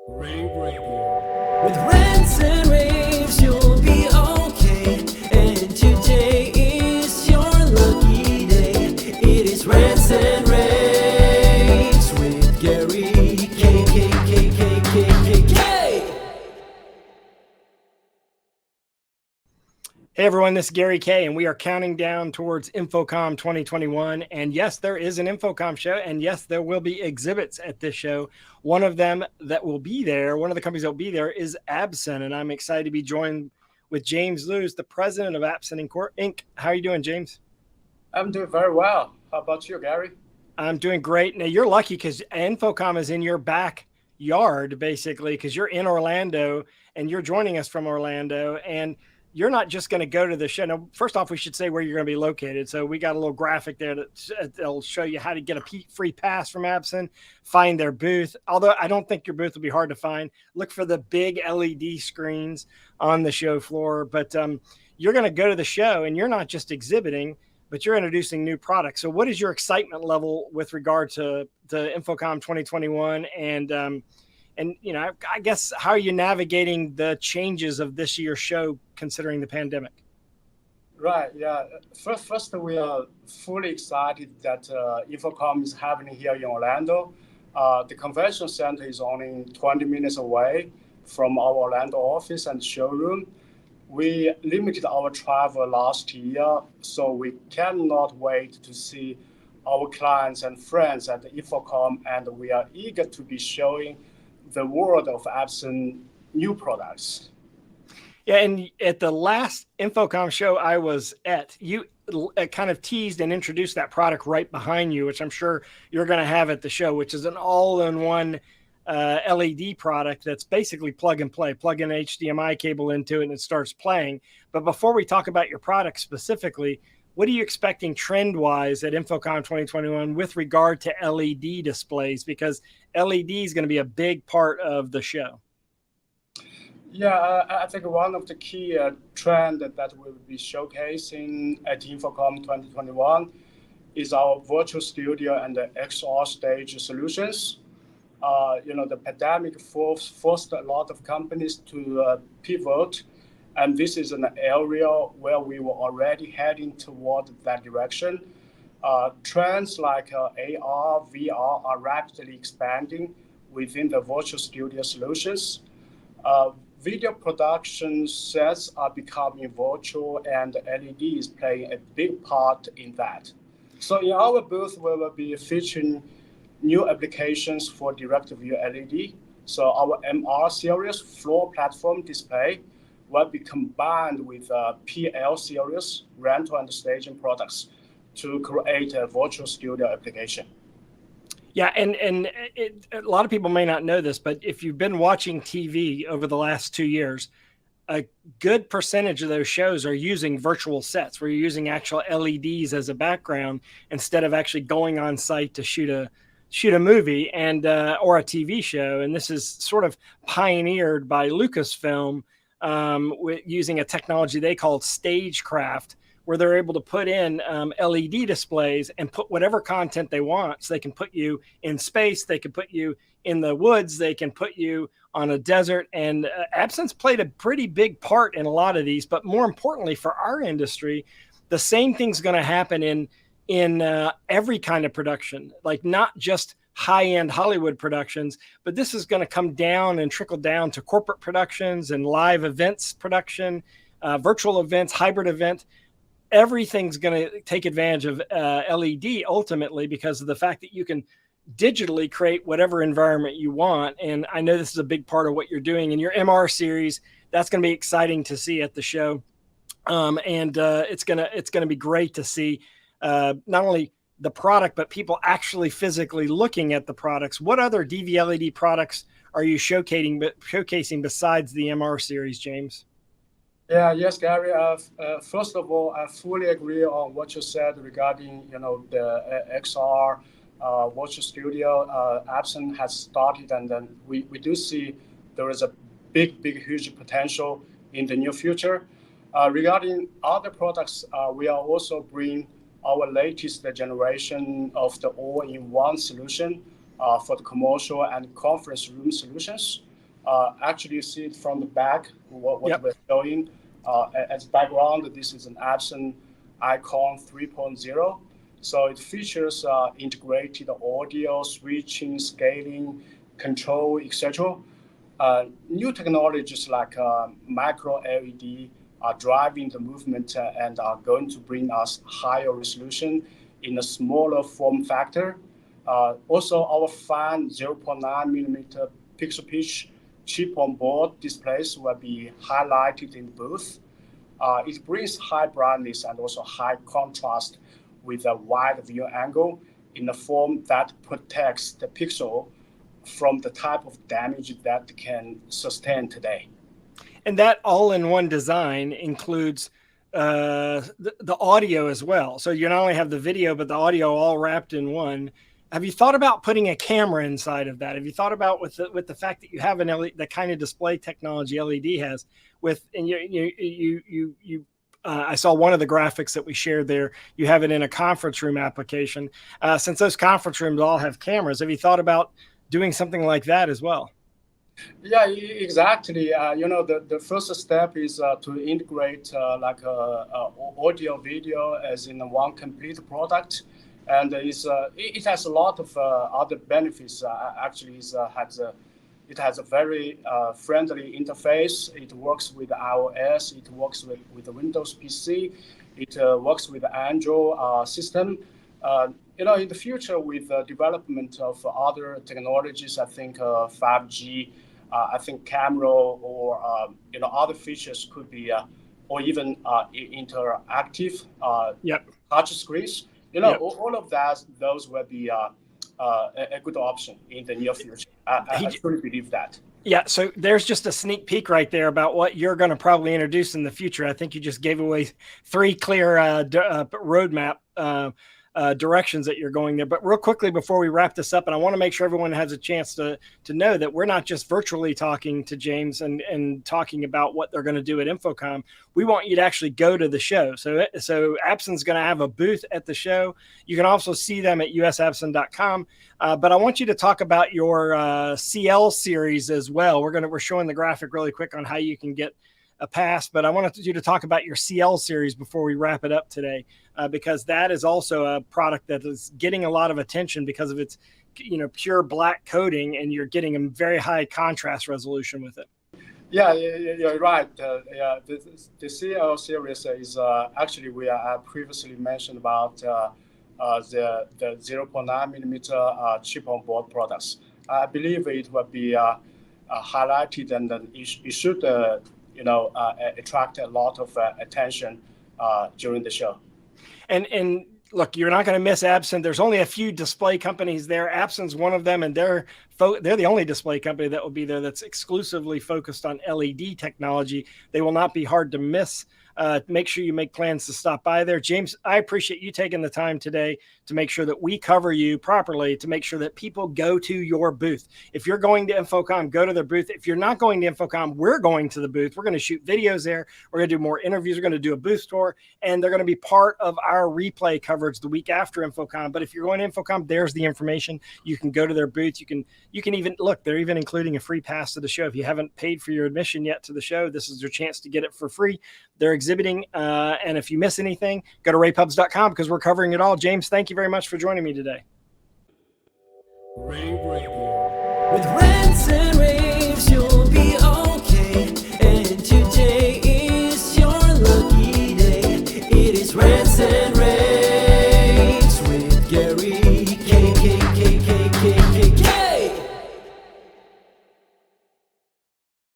rAVe Radio. With rants and raves, you'll be okay. And today is your lucky day. It is rants and raves with Gary K. Hey everyone, this is Gary K, and we are counting down towards InfoComm 2021. And yes, there is an InfoComm show, and yes, there will be exhibits at this show. One of them that will be there, one of the companies that will be there is Absen, and I'm excited to be joined with James Lewis, the president of Absen Inc. How are you doing, James? I'm doing very well. How about you, Gary? I'm doing great. Now, you're lucky because InfoComm is in your backyard, basically, because you're in Orlando, and you're joining us from Orlando, and you're not just going to go to the show. Now, first off, we should say where you're going to be located. So we got a little graphic there that'll show you how to get a free pass from Absen, find their booth. Although I don't think your booth will be hard to find. Look for the big LED screens on the show floor. But you're going to go to the show, and you're not just exhibiting, but you're introducing new products. So what is your excitement level with regard to the InfoComm 2021 and you know, I guess, how are you navigating the changes of this year's show considering the pandemic? Right. Yeah. First, we are fully excited that InfoComm is happening here in Orlando. The convention center is only 20 minutes away from our Orlando office and showroom. We limited our travel last year, so we cannot wait to see our clients and friends at the InfoComm, and we are eager to be showing the world of Absen new products. Yeah, and at the last InfoComm show I was at, you kind of teased and introduced that product right behind you, which I'm sure you're going to have at the show, which is an all-in-one LED product that's basically plug and play. Plug an HDMI cable into it and it starts playing. But before we talk about your product specifically, what are you expecting trend-wise at InfoComm 2021 with regard to LED displays? Because LED is going to be a big part of the show. Yeah, I think one of the key trends that we'll be showcasing at InfoComm 2021 is our virtual studio and the XR stage solutions. The pandemic forced a lot of companies to pivot. And this is an area where we were already heading toward that direction. Trends like AR, VR are rapidly expanding within the virtual studio solutions. Video production sets are becoming virtual, and LED is playing a big part in that. So in our booth, we will be featuring new applications for direct view LED. So our MR series floor platform display will be combined with PL series rental and staging products to create a virtual studio application. Yeah, and a lot of people may not know this, but if you've been watching TV over the last 2 years, a good percentage of those shows are using virtual sets where you're using actual LEDs as a background instead of actually going on site to shoot a movie and or a TV show. And this is sort of pioneered by Lucasfilm, using a technology they call stagecraft, where they're able to put in LED displays and put whatever content they want. So they can put you in space, they can put you in the woods, they can put you on a desert. And Absen's played a pretty big part in a lot of these. But more importantly for our industry, the same thing's going to happen in every kind of production, like not just high-end Hollywood productions, but this is going to come down and trickle down to corporate productions and live events production, virtual events, hybrid event. Everything's going to take advantage of LED ultimately because of the fact that you can digitally create whatever environment you want. And I know this is a big part of what you're doing in your MR series. That's going to be exciting to see at the show. It's going to be great to see not only the product, but people actually physically looking at the products. What other DV-LED products are you showcasing besides the MR series, James? Yeah, yes, Gary. First of all, I fully agree on what you said regarding, the XR virtual studio. Absen has started, and then we do see there is a big, huge potential in the near future. Regarding other products, we are also bringing our latest generation of the all-in-one solution for the commercial and conference room solutions. Actually, you see it from the back, what Yep. we're showing. As background, this is an Absen Icon 3.0. So it features integrated audio, switching, scaling, control, etc. New technologies like micro LED are driving the movement and are going to bring us higher resolution in a smaller form factor. Also, our fun 0.9 millimeter pixel pitch chip on board displays will be highlighted in the booth. It brings high brightness and also high contrast with a wide view angle in a form that protects the pixel from the type of damage that can sustain today. And that all-in-one design includes the audio as well. So you not only have the video, but the audio all wrapped in one. Have you thought about putting a camera inside of that? Have you thought about with the fact that you have an LED, the kind of display technology LED has, and I saw one of the graphics that we shared there. You have it in a conference room application. Since those conference rooms all have cameras, have you thought about doing something like that as well? Yeah, exactly. The first step is to integrate like audio, video as in one complete product. And it has a lot of other benefits. Actually, it has a very friendly interface. It works with iOS. It works with the Windows PC. It works with the Android system. In the future, with the development of other technologies, I think 5G, I think camera or other features could be, or even interactive touch screens. All of those will be a good option in the near future. I truly believe that. Yeah, so there's just a sneak peek right there about what you're going to probably introduce in the future. I think you just gave away 3 clear roadmap directions that you're going there. But real quickly before we wrap this up, and I want to make sure everyone has a chance to know that we're not just virtually talking to James and talking about what they're going to do at InfoComm. We want you to actually go to the show. So Absen's going to have a booth at the show. You can also see them at usabsen.com. But I want you to talk about your CL series as well. We're showing the graphic really quick on how you can get a pass, but I wanted you to talk about your CL series before we wrap it up today, because that is also a product that is getting a lot of attention because of its, pure black coating, and you're getting a very high contrast resolution with it. Yeah, you're right. The CL series is actually I previously mentioned about the 0.9 millimeter chip on board products. I believe it will be highlighted, and it should attract a lot of attention during the show. And look, you're not going to miss Absen. There's only a few display companies there. Absen's one of them, and they're the only display company that will be there that's exclusively focused on LED technology. They will not be hard to miss. Make sure you make plans to stop by there. James, I appreciate you taking the time today to make sure that we cover you properly, to make sure that people go to your booth. If you're going to InfoComm, go to their booth. If you're not going to InfoComm, we're going to the booth. We're going to shoot videos there. We're going to do more interviews. We're going to do a booth tour, and they're going to be part of our replay coverage the week after InfoComm. But if you're going to InfoComm, there's the information. You can go to their booth. You can even look, they're even including a free pass to the show. If you haven't paid for your admission yet to the show, this is your chance to get it for free. They're exhibiting, and if you miss anything, go to raypubs.com because we're covering it all. James, thank you very much for joining me today. rAVe Radio. With rants and raves, you'll be okay. And today is your lucky day. It is rants and raves.